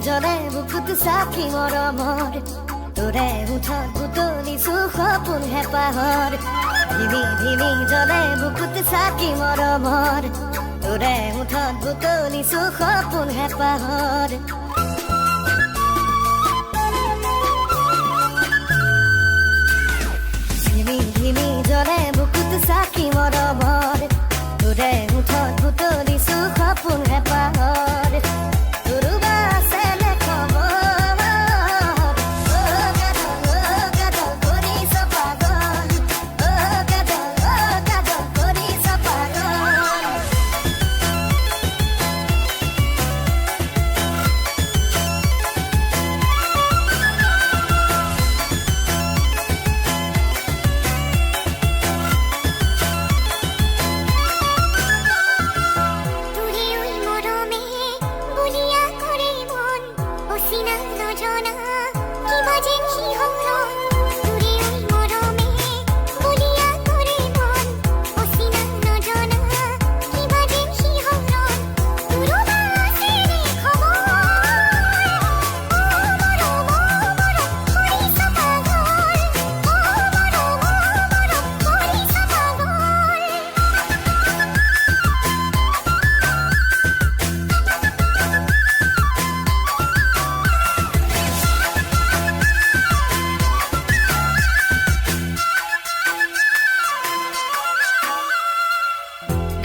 জ্বলে বুকুত চাকি মৰমৰ তোৰে উঠত বুটলিছো সপোন হেঁপাহৰ ধিমি ধিমি জ্বলে বুকুত চাকি মৰমৰ তোৰে উঠত বুটলিছো সপোন হেঁপাহৰ ধিমি ধিমি জ্বলে বুকুত চাকি মৰমৰ তোৰে উঠত বুটলিছো সপোন হেঁপাহৰ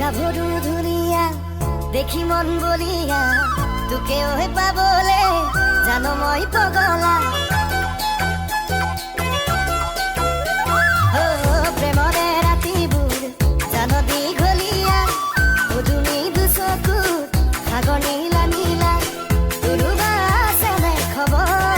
গাভৰু ধুনীয়া দেখি মন বলিয়া তোকে হৈ পাবলে জানো মই পগলা প্ৰেমৰে ৰাতিবোৰ জানো দীঘলীয়া তুমি দুচকুত সাগৰ নীলা নীলা তোৰোবা আছেনে খবৰ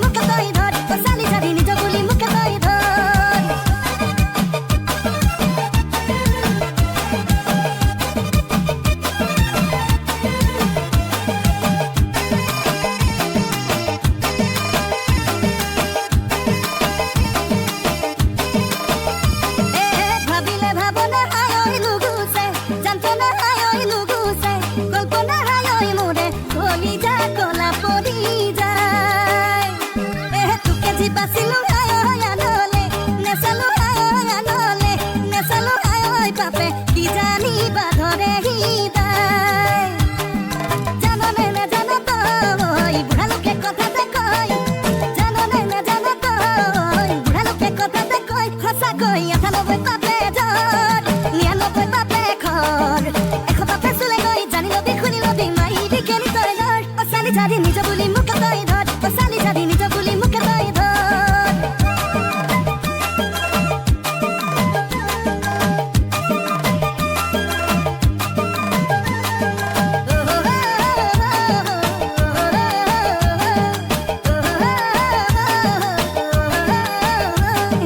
মোকে তই ধৰ চালি জাৰি নিজ বুলি মোকে তই ধৰ নিজ বুলি মোকে তই ধৰ চালি জাৰি নিজ বুলি মোকে তই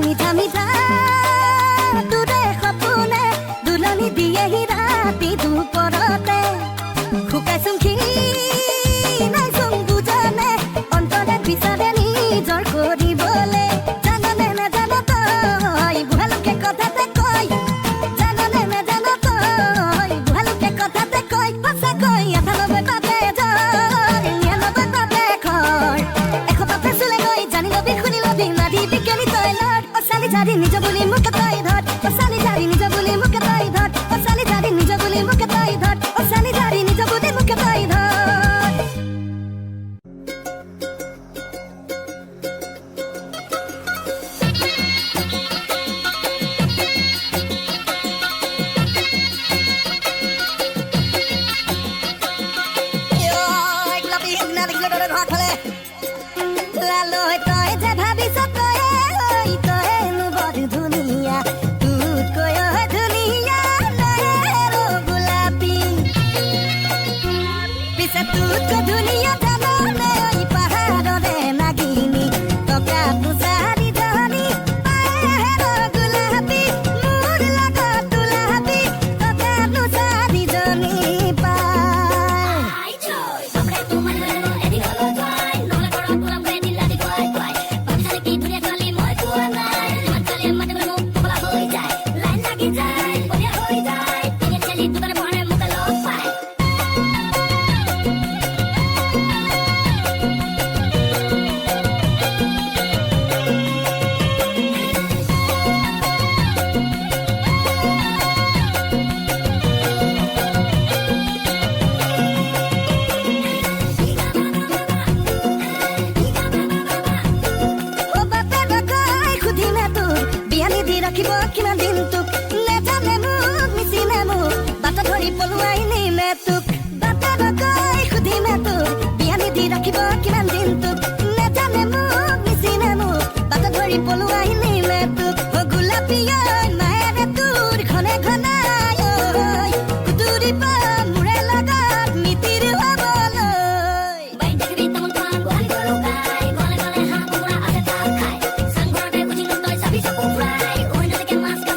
মিঠা মিঠা তোৰে সপোনে দুলনি দিয়েহি ৰাতি দুপৰতে শুকাইছোং বিচাৰে নিজৰ কৰিবলে জাননে নাজান তই বুঢ়ালোকে কথাতে কয় জাননে নাজান তই বুঢ়ালোকে কথাতে কয় সঁচাকৈ ৯৮ পাপে জ্বৰ ৯৯ পাপে খৰ ১০০ পাপে চুলে গৈ জানি লবি শুনি লবি মাধি বিজ্ঞানী তই লৰ চালি জাৰি নিজ বুলি মোকে তই ধৰ চালি জাৰি নিজ বুলি মোকে তই ধৰ চালি জাৰি নিজ বুলি মোকে তই ধৰ চালি জাৰি নিজ বুলি মোকে তই ধৰ ৰাখিব কিমান দিন তোক নেজানে মোক নিচিনে মোক বাটা ধৰি পলুৱাই নিমে তোক বাটা নকৈ সুধিমে তোক বিয়া নিদি ৰাখিব কিমান দিন তোক নেজানে মোক নিচিনে মোক বাটা ধৰি পলুৱাই নিমে তোক গোলাপী মায়েৰে তোৰ ঘনে ঘনাই কুতুৰি পা মোৰে লগত মিতিৰ হ'বলৈ বাই দেখিবি তামোল পাণ গোহালি গৰু গাই গলে গলে হাঁহ কুকুৰা আছে তাক খাই চাংঘৰতে খুজিলো তই চাবি চকু ফুৰাই মাছ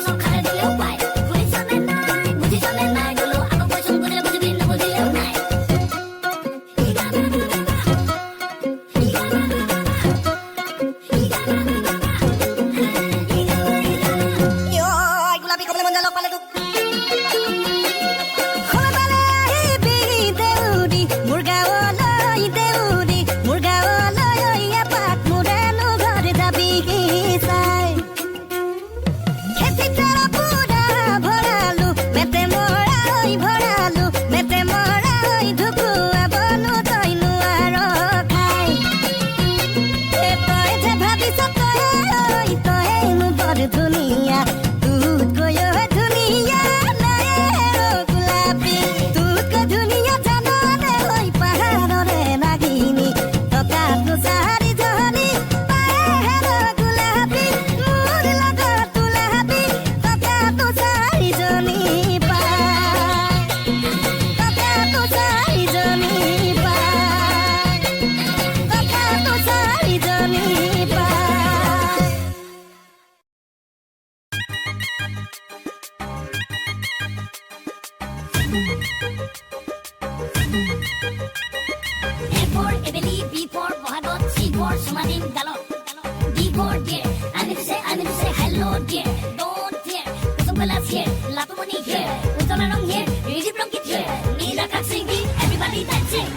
keyboard, dear. I mean to say hello, dear. Don't dear. Some colors here, lot of money here. Utara rong here, easy blanket here. Mira kak singing, everybody dancing.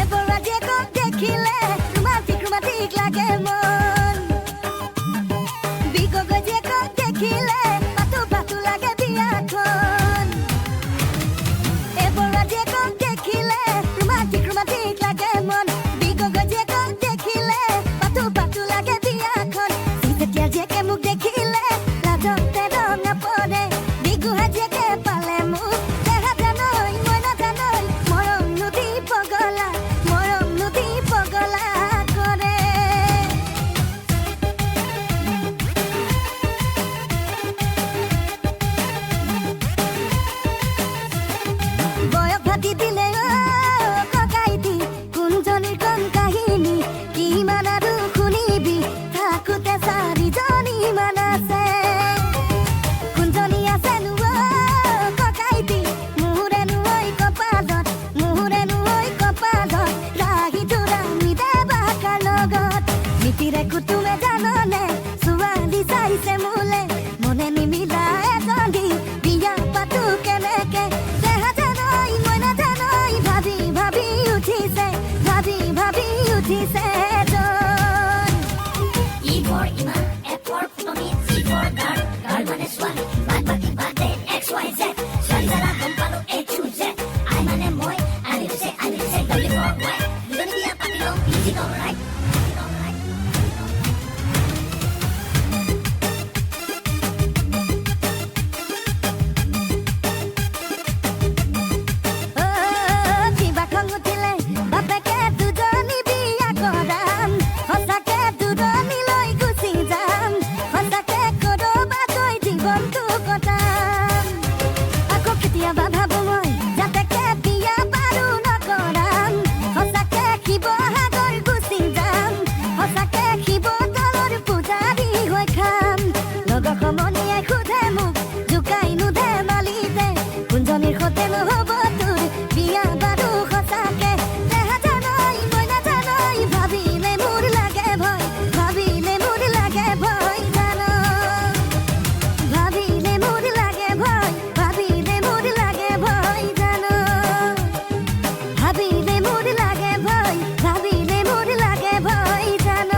এবারে যে কোক দেখিলে রোমান্টিক রোমান্টিক লাগে মন বিগো যে কোক দেখিলে পাতু পাতু লাগে বিয়াখন এবারে যে কোক দেখিলে রোমান্টিক রোমান্টিক লাগে মন বিগো যে কোক দেখিলে পাতু পাতু লাগে বিয়াখন সিতেটিয়া যে কে মুখ দেখিলে লাজতে রঙা পড়ে বিগুহা যে কে পালে মুখ দেখা জানই মই না জানই মরম নদী পগলা করে বয়স ভাতি দিলে ককাইতি কোনজনীৰ কোন কাহিনী কিমান আৰু শুনিবি থাকোতে চাৰিজনী মান আছে কোনজনী আছে ককাইতি মুহুৰে নুই কপালত ৰাহি তোৰামি দেবাকাৰ লগত মিতিৰে কুটুমে জাননে ছোৱালী চাইছে মোলে মনে নিমিলা এজনী বিয়া পাতো কেনেকে দেহা জানই মই নাজানই ভাবি ভাবি উঠিছে এজন E for Ima, F for Putoni, C for Girl, Girl mane ছোৱালী, বাদ বাকি বাদে X, Y, Z, ছোৱালী জানা গম পালো A to Z, I mane মই, I need to say, W for Wet, দুজনী বিয়া পাতি লওঁ, easy alright. কিবা খং উঠিলে বাপেকে দুজনী বিয়া কৰাম সঁচাকে দুজনী লৈ গুচি যাম সঁচাকে কৰবাকৈ জীৱনটো কটাম আকৌ কেতিয়াবা ভাবো মই যাতেকে বিয়া বাৰু নকৰাম সঁচাকে শিৱসাগৰ গুচি যাম সঁচাকে শিৱদৌলৰ পূজাৰী হৈ খাম লগৰ সমনীয়াই সোধে মোক জোকাই নুধে মালিতে কোনজনীৰ সতে নহ'ব তোৰ বিয়া বাৰু সঁচাকে দেহা জানই মই নাজানই ভাবিলে মোৰ লাগে ভয় জান ভাবিলে মোৰ লাগে ভয় জান ভাবিলে মোৰ লাগে ভয় জান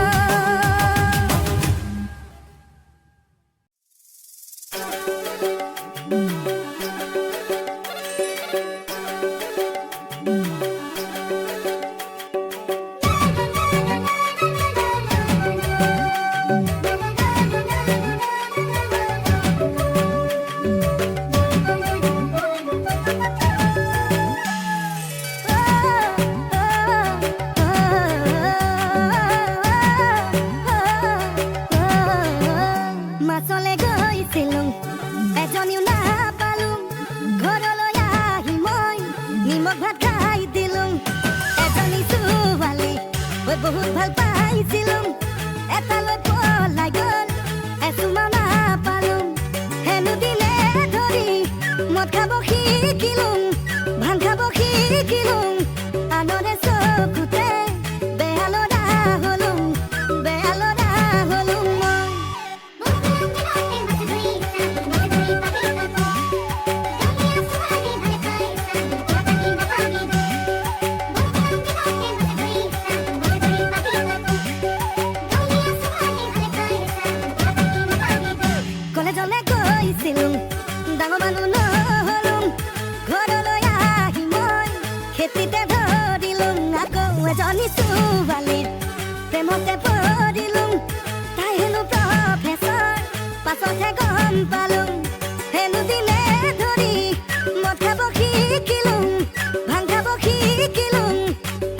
মাছলে গৈছিলো এজনীও নাপালো ঘৰলৈ আহি মই নিমখ ভাত খাই দিলো এজনী ছোৱালী মই বহুত ভাল পাইছিলো এটালৈ পলাই গ'ল এচুমা নাপালো হেনো দিনে ধৰি মদ খাব শিকিলো ভাং খাব শিকিলো আনৰে চকুতে বেয়া ল'ৰা হলো মই কলেজলে গৈছিলো ডাঙৰ মানুহ নহ'লো ঘৰলৈ আহি মই খেতিতে ধৰিলো আকৌ এজনী ছোৱালীৰ প্ৰেমতে পৰিলো তাই হেনো প্ৰফেচৰ পাছতহে গম পালো হেনো দিনে ধৰি মদ খাব শিকিলো ভাং খাব শিকিলো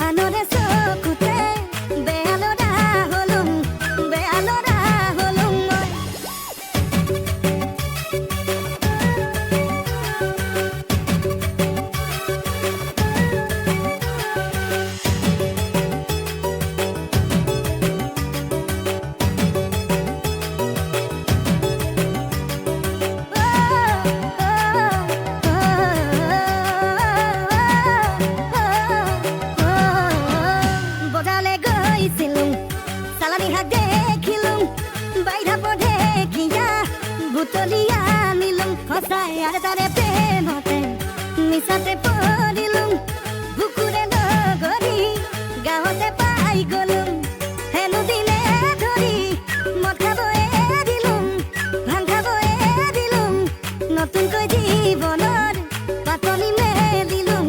আনৰে চকুতে বেয়া ল'ৰা হলো মই ইয়াৰে তাৰে প্ৰেমতে মিছাতে পৰিলোং বুকুৰে নগৰি গাঁৱতে পাই গলোং হেনো দিনে ধৰি মদ খাব এৰিলোং ভাং খাব এৰিলোং নতুনকৈ জীৱনৰ পাতনি মেলিলোং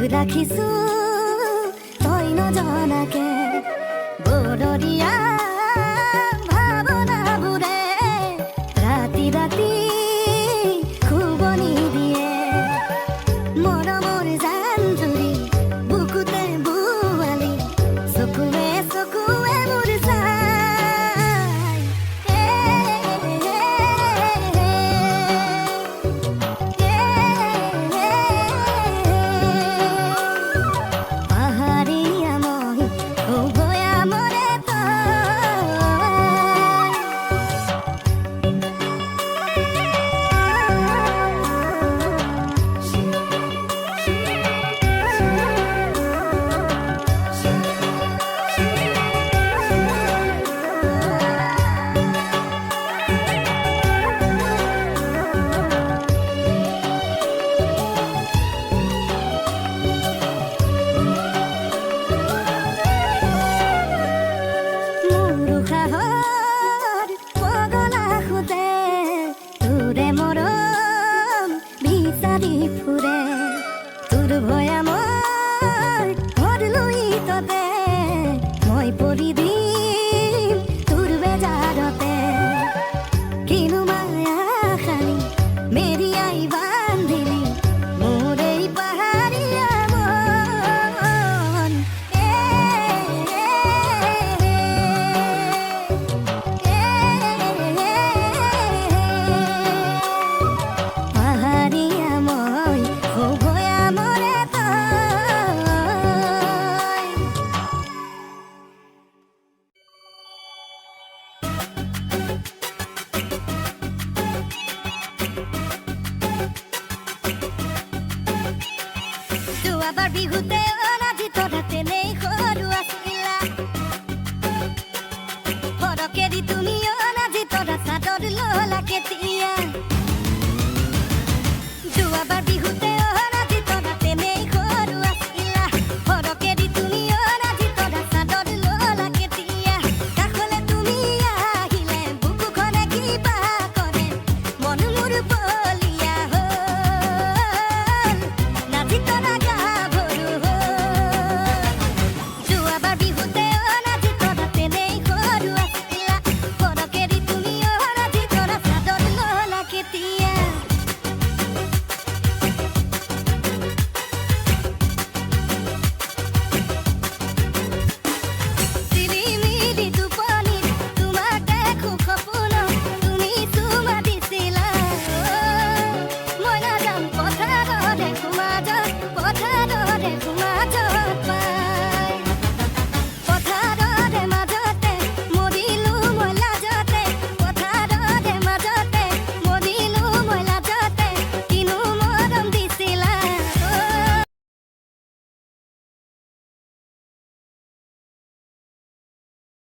ৰাখিছো তই নজনাকে বৰৰীয়া ভাৱনাবোৰে ৰাতি ৰাতি খুবনি দিয়ে মৰমৰ জান-জুৰি বুকুতে বুৱালি চকুৱে চকুৱে মোৰ চাই পাহাৰীয়া মই ভয়া মৰে পগলা খুঁজে তোৰে মৰম বিচাৰি ফুৰে তোৰ ভয়ামৰ ঘৰ লৈ ততে মই পৰি দিম তোৰ বেজাৰতে কিনো মায়া খালি মেৰিয়াই বান্ধিলি মোৰ এই পাহাৰীয়া মন পাহাৰীয়া মই ভয়া মৰে যোৱাবাৰ বিহুতে